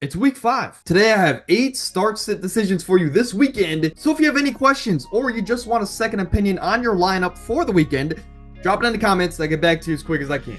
It's week 5. Today I have 8 start-sit decisions for you this weekend. So if you have any questions or you just want a second opinion on your lineup for the weekend, drop it in the comments. I'll get back to you as quick as I can.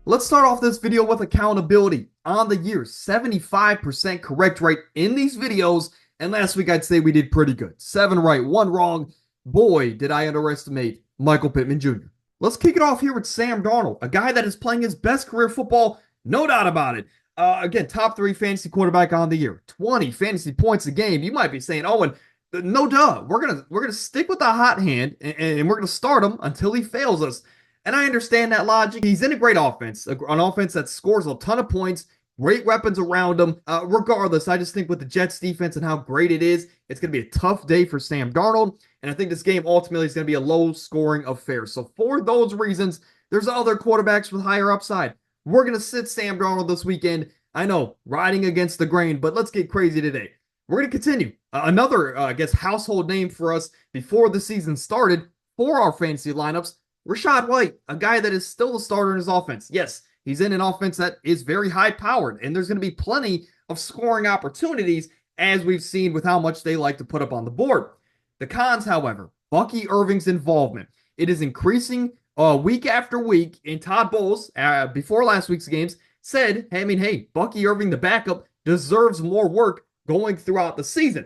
Let's start off this video with accountability. On the year, 75% correct rate in these videos. And last week, I'd say we did pretty good. 7 right, 1 wrong. Boy, did I underestimate Michael Pittman Jr. Let's kick it off here with Sam Darnold, a guy that is playing his best career football, no doubt about it. Again, top 3 fantasy quarterback on the year, 20 fantasy points a game. You might be saying, "Oh, and no duh, we're gonna stick with the hot hand and we're gonna start him until he fails us." And I understand that logic. He's in a great offense, an offense that scores a ton of points, great weapons around him. Regardless, I just think with the Jets defense and how great it is, it's going to be a tough day for Sam Darnold. And I think this game ultimately is going to be a low scoring affair. So for those reasons, there's other quarterbacks with higher upside. We're going to sit Sam Darnold this weekend. I know, riding against the grain, but let's get crazy today. We're going to continue. Another, household name for us before the season started for our fantasy lineups, Rachaad White, a guy that is still the starter in his offense. Yes, he's in an offense that is very high-powered, and there's going to be plenty of scoring opportunities, as we've seen with how much they like to put up on the board. The cons, however, Bucky Irving's involvement. It is increasing week after week, and Todd Bowles, before last week's games, said, hey, Bucky Irving, the backup, deserves more work going throughout the season.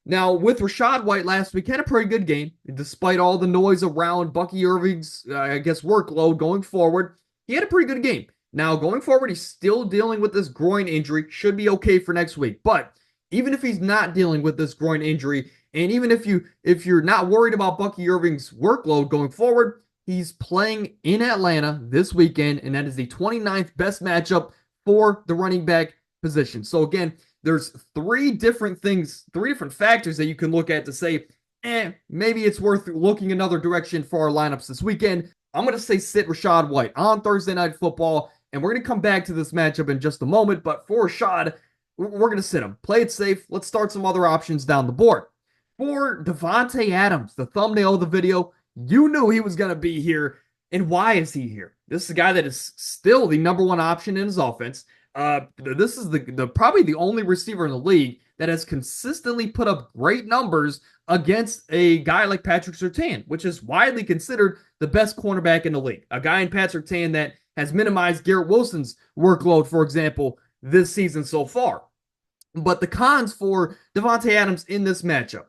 Now, with Rachaad White last week, had a pretty good game, despite all the noise around Bucky Irving's, workload going forward. He had a pretty good game. Now, going forward, he's still dealing with this groin injury. Should be okay for next week. But even if he's not dealing with this groin injury, and even if you're not worried about Bucky Irving's workload going forward, he's playing in Atlanta this weekend, and that is the 29th best matchup for the running back position. So again, there's 3 different factors that you can look at to say, maybe it's worth looking another direction for our lineups this weekend. I'm going to say sit Rachaad White on Thursday Night Football, and we're going to come back to this matchup in just a moment. But for Rachaad, we're going to sit him. Play it safe. Let's start some other options down the board. For Davante Adams, the thumbnail of the video, you knew he was going to be here. And why is he here? This is a guy that is still the number 1 option in his offense. This is probably the only receiver in the league that has consistently put up great numbers against a guy like Patrick Surtain, which is widely considered the best cornerback in the league. A guy in Patrick Surtain that has minimized Garrett Wilson's workload, for example, this season so far. But the cons for Davante Adams in this matchup,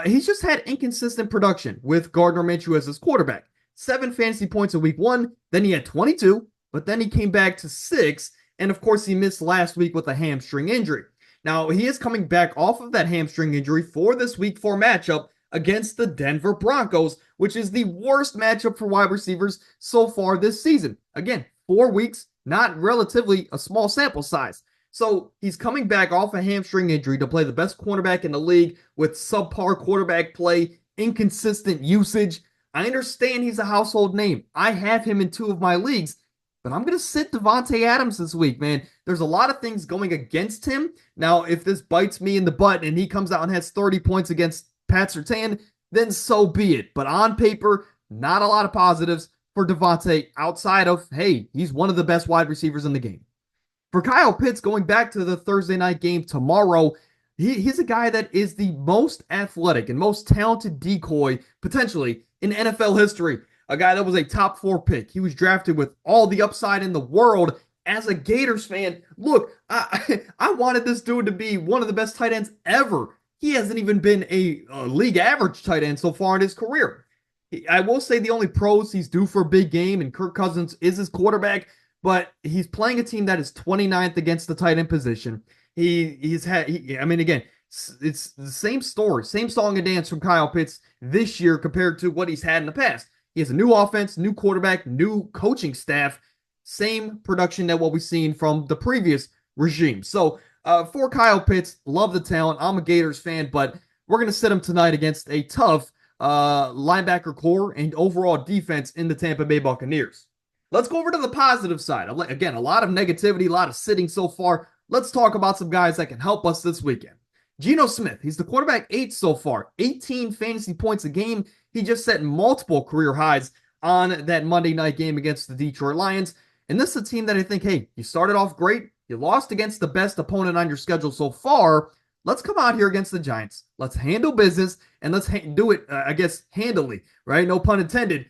he's just had inconsistent production with Gardner Minshew as his quarterback. 7 fantasy points in week 1, then he had 22, but then he came back to 6. And of course, he missed last week with a hamstring injury. Now, he is coming back off of that hamstring injury for this week 4 matchup against the Denver Broncos, which is the worst matchup for wide receivers so far this season. Again, 4 weeks, not relatively a small sample size. So he's coming back off a hamstring injury to play the best cornerback in the league with subpar quarterback play, inconsistent usage. I understand he's a household name. I have him in 2 of my leagues. But I'm going to sit Davante Adams this week, man. There's a lot of things going against him. Now, if this bites me in the butt and he comes out and has 30 points against Pat Surtain, then so be it. But on paper, not a lot of positives for Davante outside of, hey, he's one of the best wide receivers in the game. For Kyle Pitts, going back to the Thursday night game tomorrow, he's a guy that is the most athletic and most talented decoy, potentially, in NFL history. A guy that was a top 4 pick. He was drafted with all the upside in the world. As a Gators fan, look, I wanted this dude to be one of the best tight ends ever. He hasn't even been a league average tight end so far in his career. I will say the only pros, he's due for a big game, and Kirk Cousins is his quarterback, but he's playing a team that is 29th against the tight end position. It's the same story, same song and dance from Kyle Pitts this year compared to what he's had in the past. He has a new offense, new quarterback, new coaching staff, same production that what we've seen from the previous regime. So for Kyle Pitts, love the talent. I'm a Gators fan, but we're going to sit him tonight against a tough linebacker core and overall defense in the Tampa Bay Buccaneers. Let's go over to the positive side. Again, a lot of negativity, a lot of sitting so far. Let's talk about some guys that can help us this weekend. Geno Smith, he's the quarterback 8 so far, 18 fantasy points a game. He just set multiple career highs on that Monday night game against the Detroit Lions. And this is a team that I think, hey, you started off great. You lost against the best opponent on your schedule so far. Let's come out here against the Giants. Let's handle business and let's do it, I guess, handily, right? No pun intended.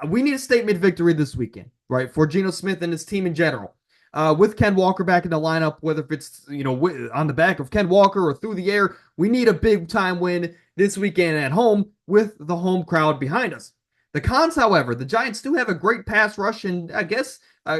We need a statement victory this weekend, right, for Geno Smith and his team in general. With Ken Walker back in the lineup, whether if it's on the back of Ken Walker or through the air, we need a big time win this weekend at home with the home crowd behind us. The cons, however, the Giants do have a great pass rush and I guess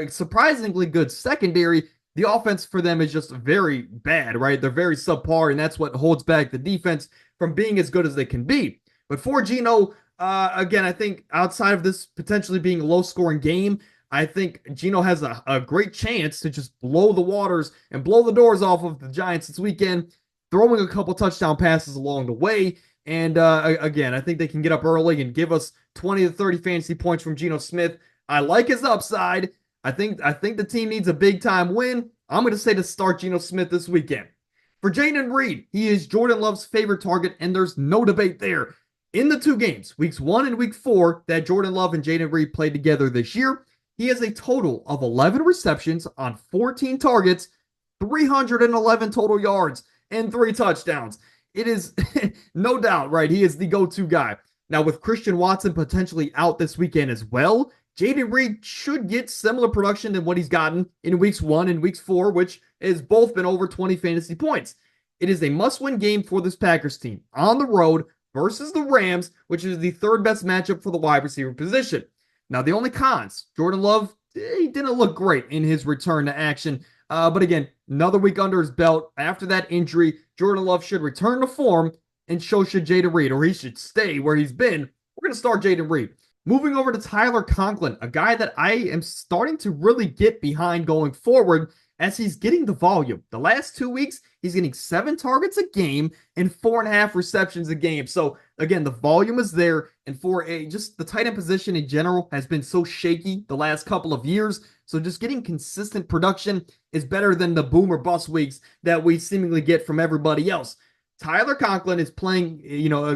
surprisingly good secondary. The offense for them is just very bad, right? They're very subpar, and that's what holds back the defense from being as good as they can be. But for Geno, again, I think outside of this potentially being a low-scoring game, I think Geno has a great chance to just blow the waters and blow the doors off of the Giants this weekend, throwing a couple touchdown passes along the way. And again, I think they can get up early and give us 20 to 30 fantasy points from Geno Smith. I like his upside. I think the team needs a big-time win. I'm going to say to start Geno Smith this weekend. For Jayden Reed, he is Jordan Love's favorite target, and there's no debate there. In the 2 games, weeks 1 and week 4, that Jordan Love and Jayden Reed played together this year, he has a total of 11 receptions on 14 targets, 311 total yards, and 3 touchdowns. It is no doubt, right? He is the go-to guy. Now, with Christian Watson potentially out this weekend as well, Jayden Reed should get similar production than what he's gotten in weeks 1 and weeks 4, which has both been over 20 fantasy points. It is a must-win game for this Packers team on the road versus the Rams, which is the 3rd best matchup for the wide receiver position. Now, the only cons, Jordan Love, he didn't look great in his return to action. But again, another week under his belt. After that injury, Jordan Love should return to form, and so should Jayden Reed, or he should stay where he's been. We're going to start Jayden Reed. Moving over to Tyler Conklin, a guy that I am starting to really get behind going forward as he's getting the volume. The last 2 weeks, he's getting 7 targets a game and 4.5 receptions a game. So again, the volume is there, and for just the tight end position in general has been so shaky the last couple of years. So just getting consistent production is better than the boom or bust weeks that we seemingly get from everybody else. Tyler Conklin is playing,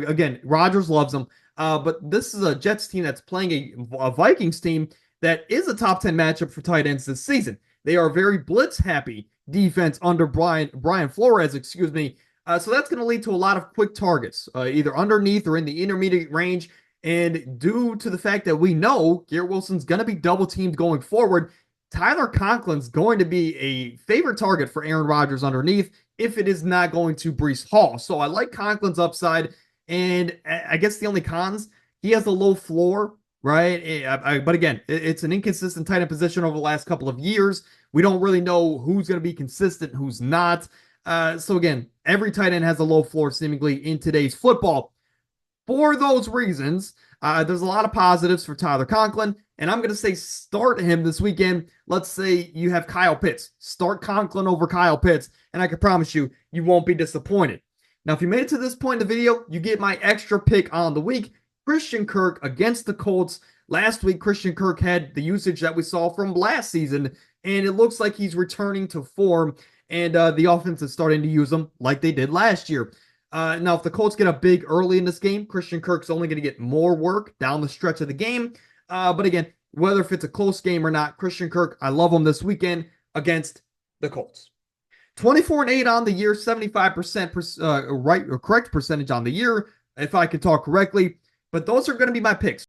again, Rodgers loves him. But this is a Jets team that's playing a Vikings team that is a top 10 matchup for tight ends this season. They are very blitz-happy defense under Brian Flores, excuse me. So that's going to lead to a lot of quick targets, either underneath or in the intermediate range. And due to the fact that we know Garrett Wilson's going to be double-teamed going forward, Tyler Conklin's going to be a favorite target for Aaron Rodgers underneath if it is not going to Breece Hall. So I like Conklin's upside. And I guess the only cons, he has a low floor, right? But again, it's an inconsistent tight end position over the last couple of years. We don't really know who's going to be consistent, who's not. So again, every tight end has a low floor seemingly in today's football. For those reasons, there's a lot of positives for Tyler Conklin, and I'm going to say start him this weekend. Let's say you have Kyle Pitts. Start Conklin over Kyle Pitts, and I can promise you, you won't be disappointed. Now, if you made it to this point in the video, you get my extra pick on the week, Christian Kirk against the Colts. Last week, Christian Kirk had the usage that we saw from last season, and it looks like he's returning to form, and the offense is starting to use him like they did last year. Now, if the Colts get up big early in this game, Christian Kirk's only going to get more work down the stretch of the game. But again, whether if it's a close game or not, Christian Kirk, I love him this weekend against the Colts. 24-8 on the year, 75% correct percentage on the year, if I can talk correctly. But those are going to be my picks.